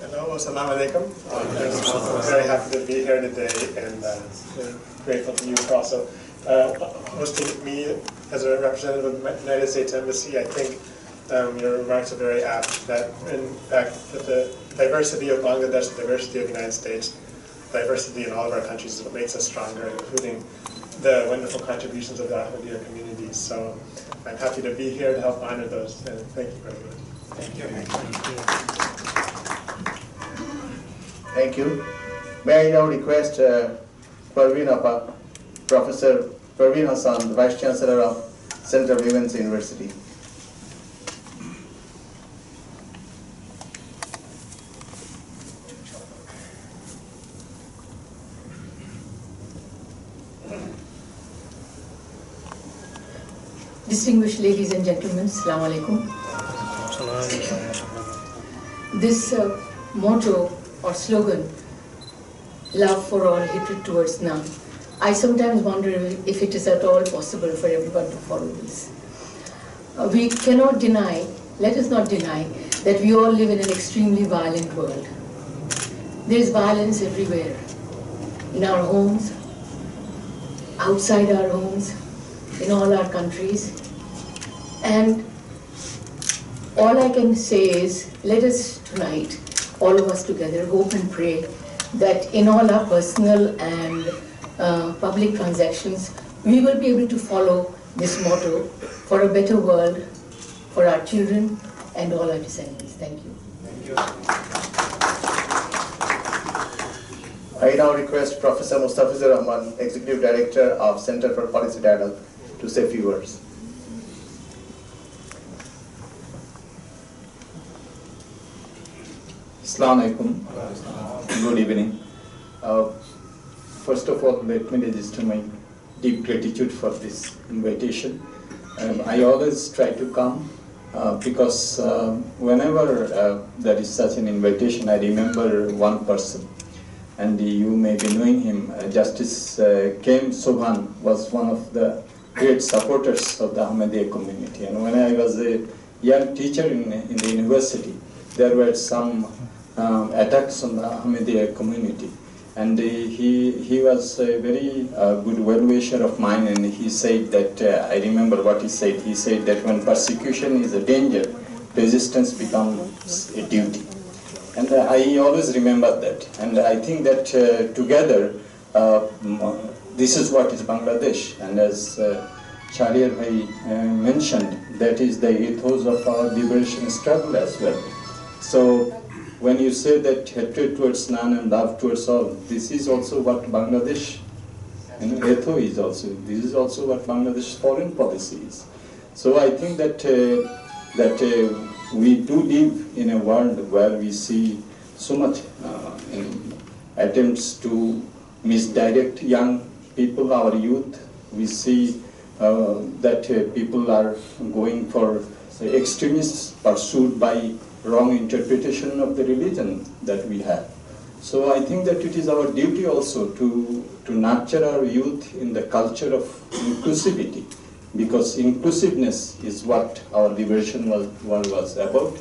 Hello, assalamu alaikum. I'm very happy to be here today and grateful to you for also hosting me as a representative of the United States Embassy. I think your remarks are very apt that, in fact, that the diversity of Bangladesh, the diversity of the United States, diversity in all of our countries is what makes us stronger, including the wonderful contributions of the Ahmadiyya communities. So I'm happy to be here to help honor those. And thank you very much. Thank you. Thank you. May I now request Perween Professor Perween Hasan, the Vice Chancellor of Center of Women's University. Distinguished ladies and gentlemen, Assalamu alaikum. This motto or slogan, love for all, hatred towards none, I sometimes wonder if it is at all possible for everyone to follow this. We cannot deny, let us not deny, that we all live in an extremely violent world. There is violence everywhere, in our homes, outside our homes, in all our countries. And all I can say is, let us tonight, all of us together, hope and pray that in all our personal and public transactions, we will be able to follow this motto for a better world for our children and all our descendants. Thank you. Thank you. I now request Professor Mustafizur Rahman, Executive Director of Center for Policy Dialogue, to say a few words. Assalamu alaikum. Good evening. First of all, let me register my deep gratitude for this invitation. I always try to come because whenever there is such an invitation, I remember one person, and you may be knowing him. Justice Kem Sobhan was one of the great supporters of the Ahmadiyya community. And when I was a young teacher in the university, there were some attacks on the Ahmadiyya community. And he was a very good well-wisher of mine, and he said that, I remember what he said. He said that when persecution is a danger, resistance becomes a duty. And I always remember that. And I think that together, this is what is Bangladesh. And as Shahriar mentioned, that is the ethos of our liberation struggle as well. So when you say that hatred towards none and love towards all, this is also what Bangladesh, ethos is also. This is also what Bangladesh foreign policy is. So I think that we do live in a world where we see so much attempts to misdirect young people, our youth. We see that people are going for extremist pursuit by wrong interpretation of the religion that we have. So I think that it is our duty also to nurture our youth in the culture of inclusivity, because inclusiveness is what our liberation was about,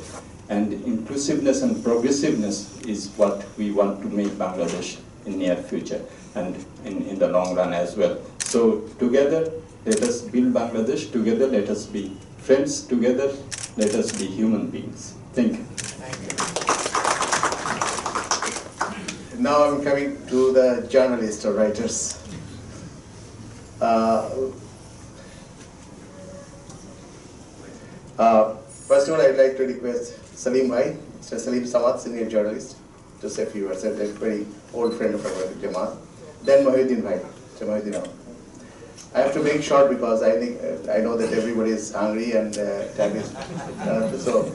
and inclusiveness and progressiveness is what we want to make Bangladesh in near future and in the long run as well. So together, let us build Bangladesh, together let us be friends, together let us be human beings. Thank you. Now I'm coming to the journalists or writers. First of all, I'd like to request Saleem Bhai, Mr. Saleem Samad, senior journalist, to say a few words, a very old friend of Ahmadiyya Jamaat. Then Mohiuddin Bhai, Mr. Mohiuddin. I have to make short because I think I know that everybody is hungry and time is so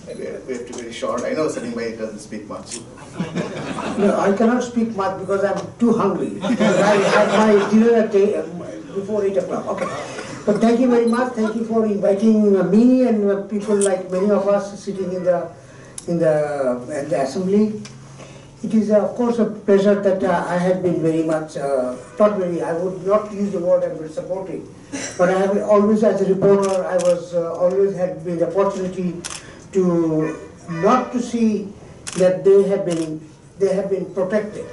we have to be very short. I know Saleem Bhai doesn't speak much. No, I cannot speak much because I'm too hungry. I had my dinner at before 8 o'clock. Okay. But thank you very much. Thank you for inviting me and people like many of us sitting in the assembly. It is of course a pleasure that I have been very much, I would not use the word I'm supporting, but I have always, as a reporter, I was always had been the opportunity to not to see that they have been protected.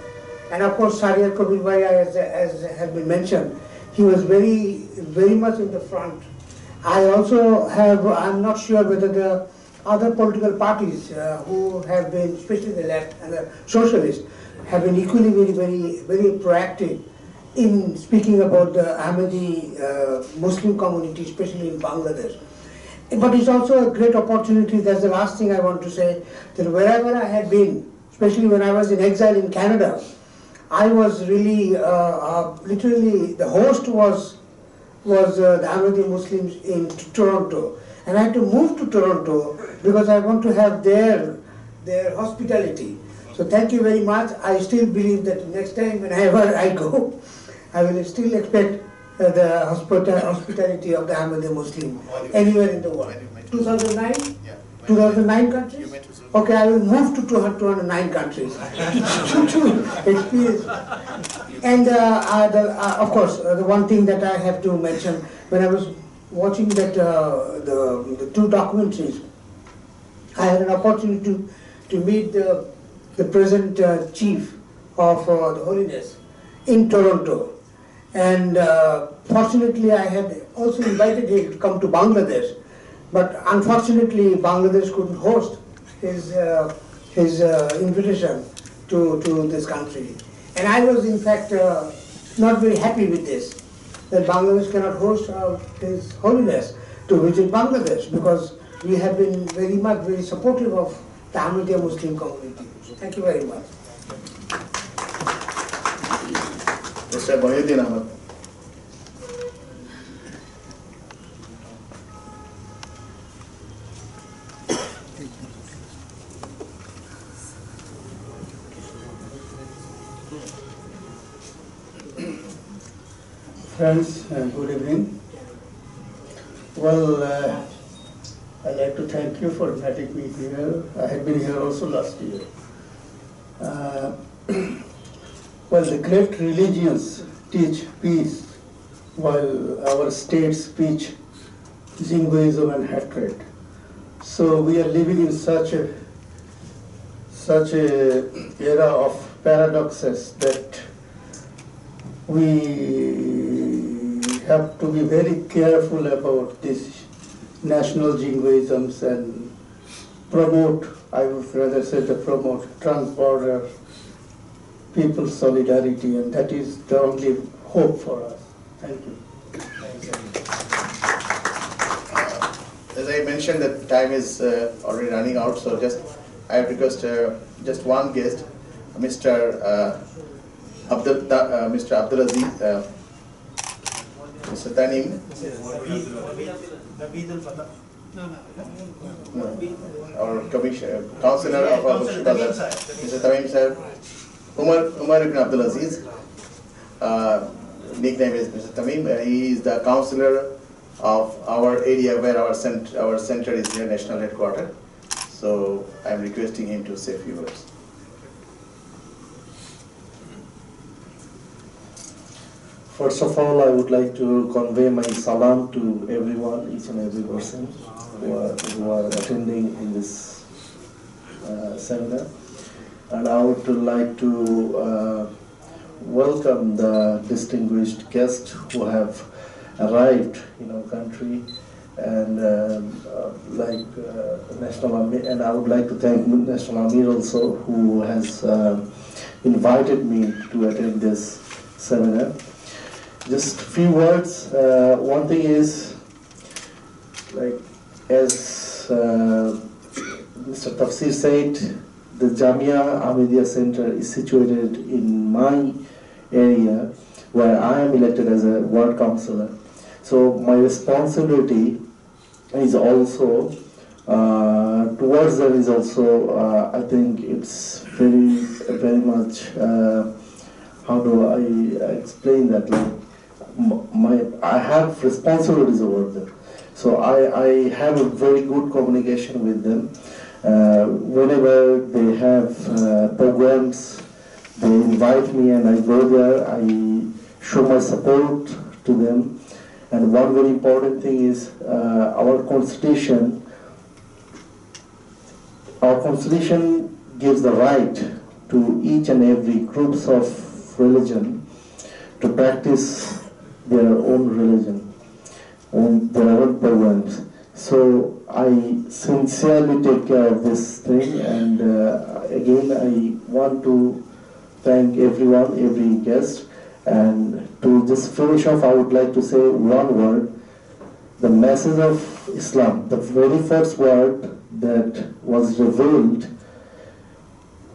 And of course, Shahriar Kabir, as has been mentioned, he was very much in the front. I also have, I'm not sure whether the other political parties who have been, especially the left and the socialists, have been equally very proactive in speaking about the Ahmadiyya Muslim community, especially in Bangladesh. But it's also a great opportunity, that's the last thing I want to say, that wherever I had been, especially when I was in exile in Canada, I was really, literally, the host was the Ahmadiyya Muslims in Toronto. And I had to move to Toronto because I want to have their hospitality. So thank you very much. I still believe that next time whenever I go, I will still expect the hospitality of the Ahmadiyya Muslim anywhere in the world. 2009? Yeah. 2009 countries? Okay, I will move to 209 countries to experience. And of course, the one thing that I have to mention, when I was watching that the two documentaries, I had an opportunity to meet the present chief of the Holiness in Toronto. And fortunately, I had also invited him to come to Bangladesh, but unfortunately, Bangladesh couldn't host his invitation to this country. And I was, in fact, not very happy with this, that Bangladesh cannot host His Holiness to visit Bangladesh, because we have been very supportive of the Ahmadiyya Muslim community. Thank you very much. Mr. Mohiuddin Ahmed. Friends, good evening. Well, I'd like to thank you for inviting me here. I had been here also last year. Well, the great religions teach peace, while our states teach jingoism and hatred. So we are living in such a era of paradoxes that we have to be very careful about these national jingoisms and promote, I would rather say, to promote trans-border people's solidarity, and that is the only hope for us. Thank you. As I mentioned, that time is already running out, so I have request just one guest, Mr. Abdul Aziz, Mr. Tanim, our Councillor of Mr. Tamim Sahib, Omar Bin Abdal Aziz, nickname is Mr. Tamim. He is the councillor of our area where our center is near national headquarters. So I am requesting him to say a few words. First of all, I would like to convey my salam to everyone, each and every person who are attending in this seminar. And I would like to welcome the distinguished guests who have arrived in our country, and National Ameer, and I would like to thank National Ameer also, who has invited me to attend this seminar. Just a few words. One thing is, as Mr. Tafsir said, the Jamia Ahmadiyya Center is situated in my area, where I am elected as a ward councillor. So my responsibility is also towards them is also, I think it's very much, how do I explain that? I have responsibilities over them. So I have a very good communication with them, Whenever they have programs, they invite me and I go there. I show my support to them. And one very important thing is our constitution gives the right to each and every groups of religion to practice their own religion, on their own programs. So I sincerely take care of this thing, and again I want to thank everyone, every guest, and to just finish off I would like to say one word, the message of Islam, the very first word that was revealed,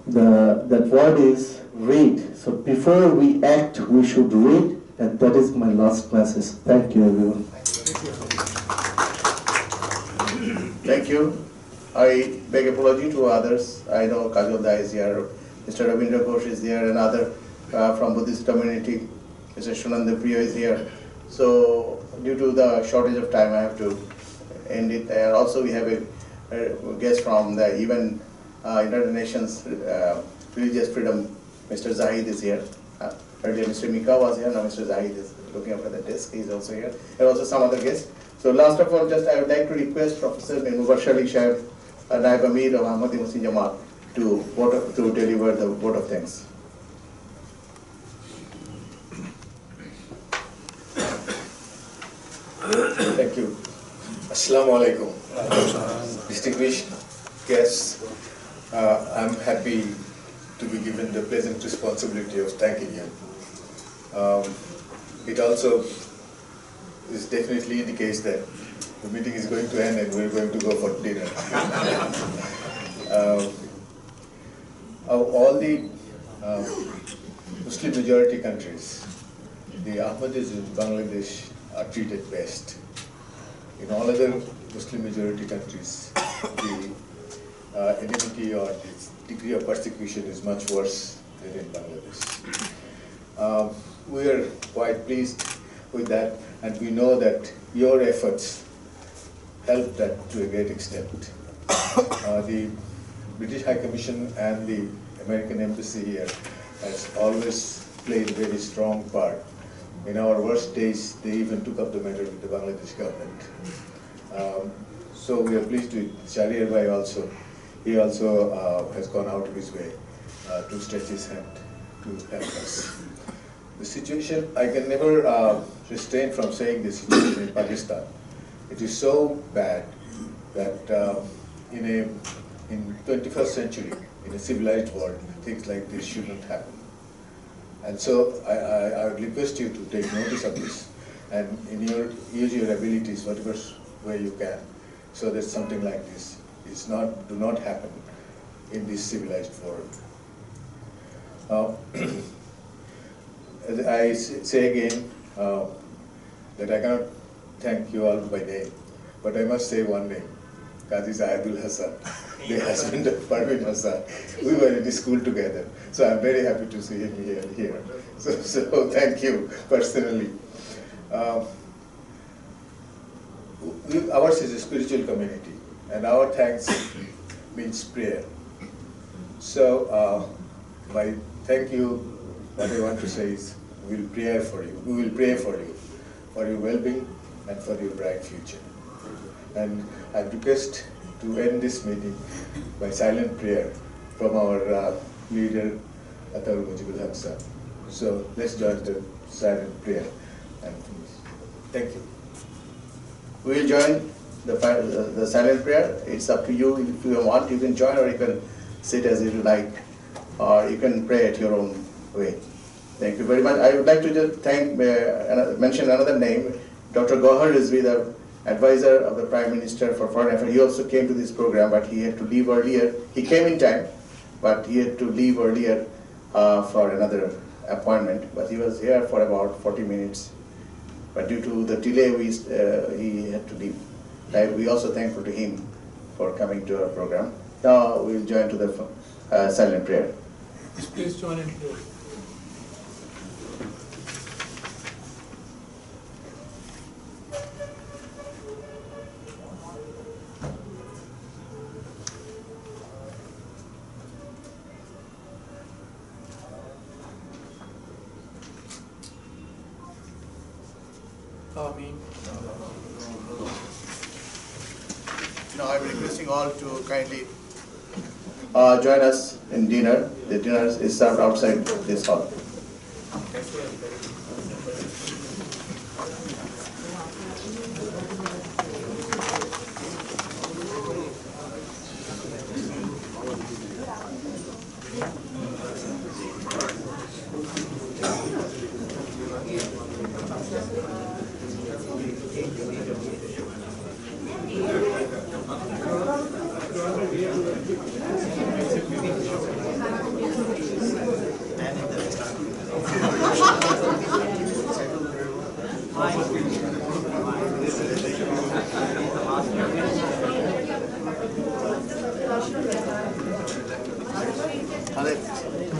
that word is read. So before we act, we should read, and that is my last message. Thank you, everyone. Thank you. I beg apology to others. I know Kajolda is here, Mr. Ravindra Ghosh is here, and other from Buddhist community, Mr. Shunanda Priya is here. So due to the shortage of time, I have to end it. And also we have a guest from the United Nations Religious Freedom, Mr. Zahid is here. Earlier Mr. Mika was here, now Mr. Zahid is looking after the desk, he is also here. And also some other guests. So last of all, just I would like to request Professor Meer Mubashsher Ali, Naib Ameer of Ahmadiyya Muslim Jamaat, to deliver the vote of thanks. Thank you. Assalamu alaikum. Distinguished guests, I'm happy to be given the pleasant responsibility of thanking you. It also is definitely indicates that the meeting is going to end and we're going to go for dinner. Of all the Muslim majority countries, the Ahmadis in Bangladesh are treated best. In all other Muslim majority countries, the enmity or the degree of persecution is much worse than in Bangladesh. We are quite pleased with that, and we know that your efforts helped that to a great extent. The British High Commission and the American Embassy here has always played a very strong part. In our worst days, they even took up the matter with the Bangladesh government. So we are pleased with Shahriar Bhai also. He also has gone out of his way to stretch his hand to help us. The situation, I can never restrain from saying the situation in Pakistan. It is so bad that in 21st century, in a civilized world, things like this shouldn't happen. And so I would request you to take notice of this and use your abilities whatever way you can, so that something like this do not happen in this civilized world. I say again that I cannot thank you all by name, but I must say one name, Qazi Sahibul Hasan, the husband of Perween Hasan. We were in the school together, so I'm very happy to see him here. So thank you personally. Ours is a spiritual community, and our thanks means prayer. So my thank you, what I want to say is we will pray for you. We will pray for you, for your well-being and for your bright future. And I request to end this meeting by silent prayer from our leader, Ataul Mujeeb Rashed. So let's join the silent prayer and finish. Thank you. We will join the silent prayer. It's up to you. If you want, you can join, or you can sit as you like, or you can pray at your own way. Thank you very much. I would like to just mention another name, Dr. Gowher Rizvi, the advisor of the Prime Minister for Foreign Affairs. He also came to this program, but he had to leave earlier. He came in time, but he had to leave earlier for another appointment. But he was here for about 40 minutes. But due to the delay, he had to leave. We also thankful to him for coming to our program. Now we will join to the silent prayer. Please join in. Now I'm requesting all to kindly join us in dinner. The dinner is served outside this hall.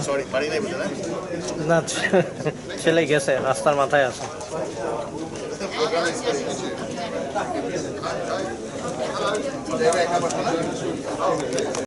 Sorry, বাড়ি নাই বলে না ছেলে গেছে রাস্তার মাথায় আছে